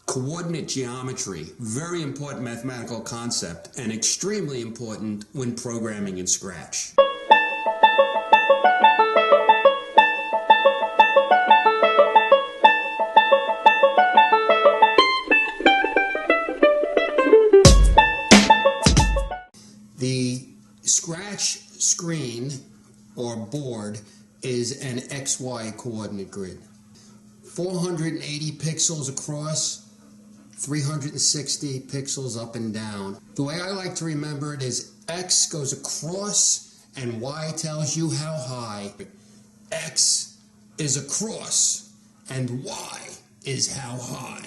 Coordinate geometry, very important mathematical concept and extremely important when programming in Scratch. The Scratch screen or board is an XY coordinate grid. 480 pixels across, 360 pixels up and down. The way I like to remember it is X goes across and Y tells you how high. X is across and Y is how high.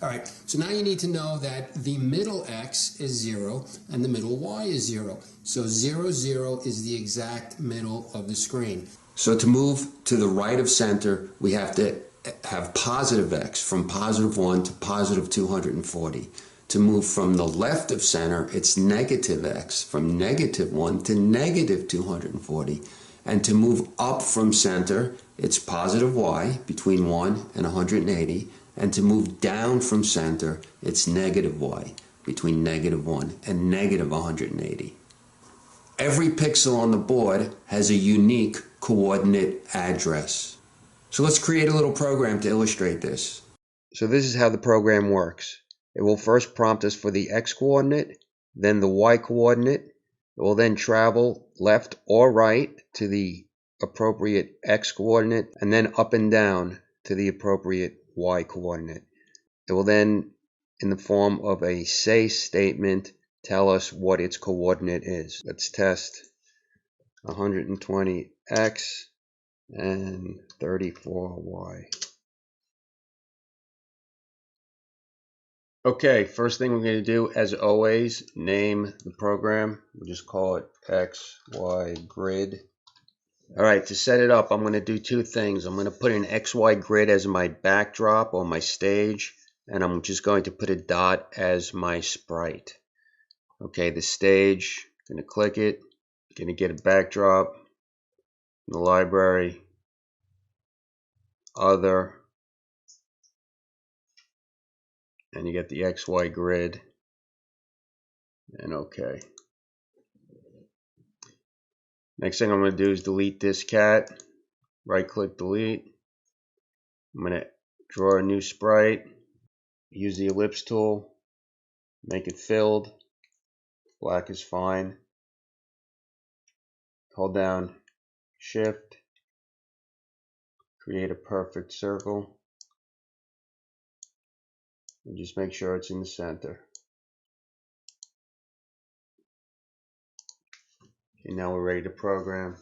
All right, so now you need to know that the middle X is 0 and the middle Y is 0. So 0, 0 is the exact middle of the screen. So to move to the right of center, we have to have positive X from positive 1 to positive 240. To move from the left of center, it's negative X from negative 1 to negative 240. And to move up from center, it's positive Y between 1 and 180. And to move down from center, it's negative Y between negative 1 and negative 180. Every pixel on the board has a unique coordinate address. So let's create a little program to illustrate this. So this is how the program works. It will first prompt us for the X coordinate, then the Y coordinate. It will then travel left or right to the appropriate X coordinate, and then up and down to the appropriate Y coordinate. It will then, in the form of a say statement, tell us what its coordinate is. Let's test 120X and 34Y. Okay, first thing we're going to do, as always, name the program. We'll just call it XY grid. Alright, to set it up, I'm going to do two things. I'm going to put an XY grid as my backdrop or my stage, and I'm just going to put a dot as my sprite. Okay, the stage, going to click it, going to get a backdrop in the library, other, and you get the XY grid, and okay. Next thing I'm going to do is delete this cat. Right click, delete. I'm going to draw a new sprite. Use the ellipse tool. Make it filled. Black is fine. Hold down Shift. Create a perfect circle. And just make sure it's in the center. And now we're ready to program.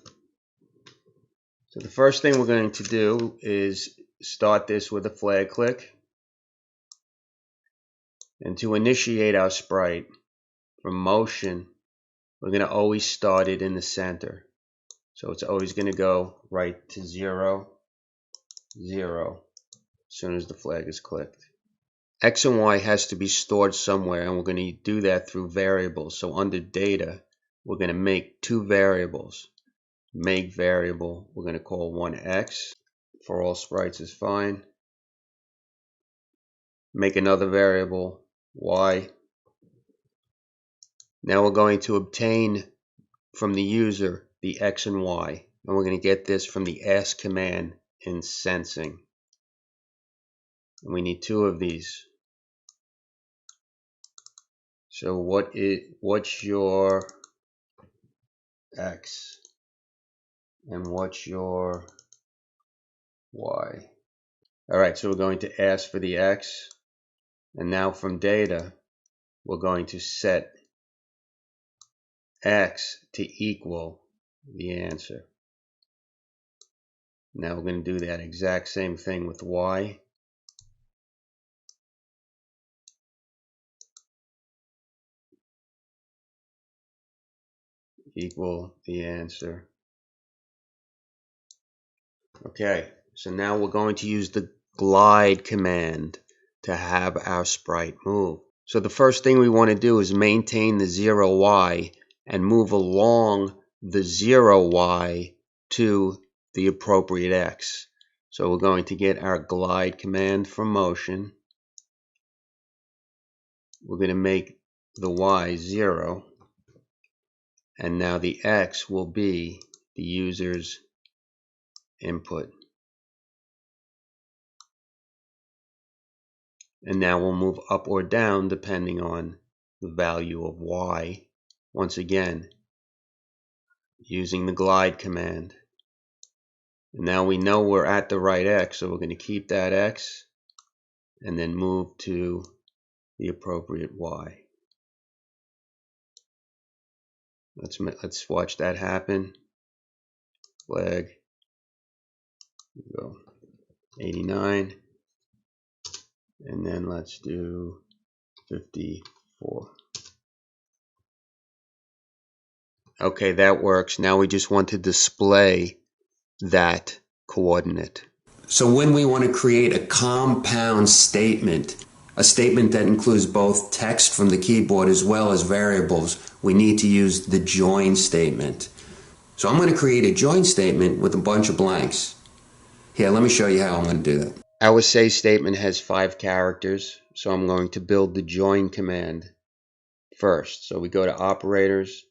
So the first thing we're going to do is start this with a flag click. And to initiate our sprite from motion, we're going to always start it in the center. So it's always going to go right to 0, 0 as soon as the flag is clicked. X and Y has to be stored somewhere, and we're going to do that through variables. So under data, we're going to make two variables. Make variable, we're going to call one X. For all sprites is fine. Make another variable, Y. Now we're going to obtain from the user the X and Y. And we're going to get this from the ask command in sensing. And we need two of these. So what's your X and what's your Y? Alright, so we're going to ask for the X, and now from data we're going to set X to equal the answer. Now we're going to do that exact same thing with Y. Equal the answer. Okay, so now we're going to use the glide command to have our sprite move. So the first thing we want to do is maintain the 0Y and move along the 0Y to the appropriate X. So we're going to get our glide command from motion, we're going to make the y 0, and now the x will be the user's input. And now we'll move up or down depending on the value of y. Once again, using the glide command. And now we know we're at the right x, so we're going to keep that x and then move to the appropriate y. Let's watch that happen. Flag. Go 89. And then let's do 54. Okay, that works. Now we just want to display that coordinate. So when we want to create a compound statement, a statement that includes both text from the keyboard as well as variables, we need to use the join statement. So I'm going to create a join statement with a bunch of blanks. Here, let me show you how I'm going to do that. Our say statement has 5 characters, so I'm going to build the join command first. So we go to operators.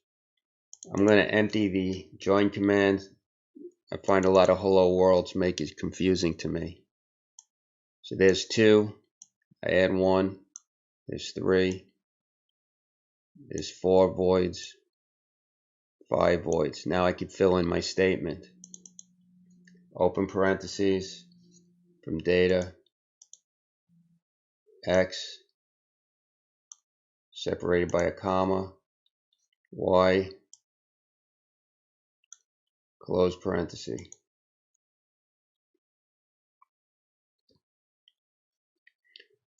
I'm going to empty the join command. I find a lot of hello worlds make it confusing to me. So there's 2. I add 1. There's 3. There's 4 voids. 5 voids. Now I could fill in my statement. Open parentheses from data x separated by a comma, y, close parenthesis.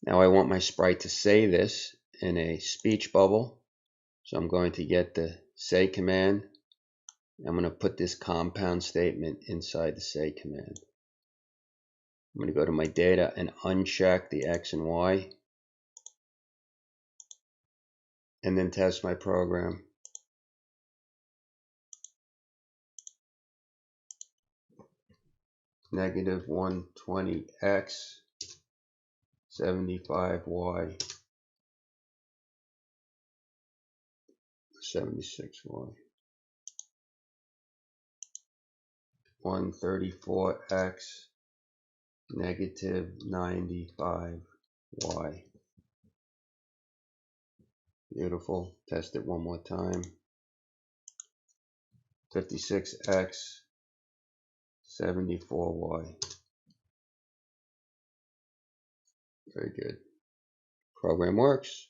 Now I want my sprite to say this in a speech bubble, so I'm going to get the say command. I'm going to put this compound statement inside the say command. I'm going to go to my data and uncheck the x and y, and then test my program. Negative 120x, 75y, 76y, 134x, negative 95y. Beautiful. Test it one more time. 56x, 74y. Very good. Program works.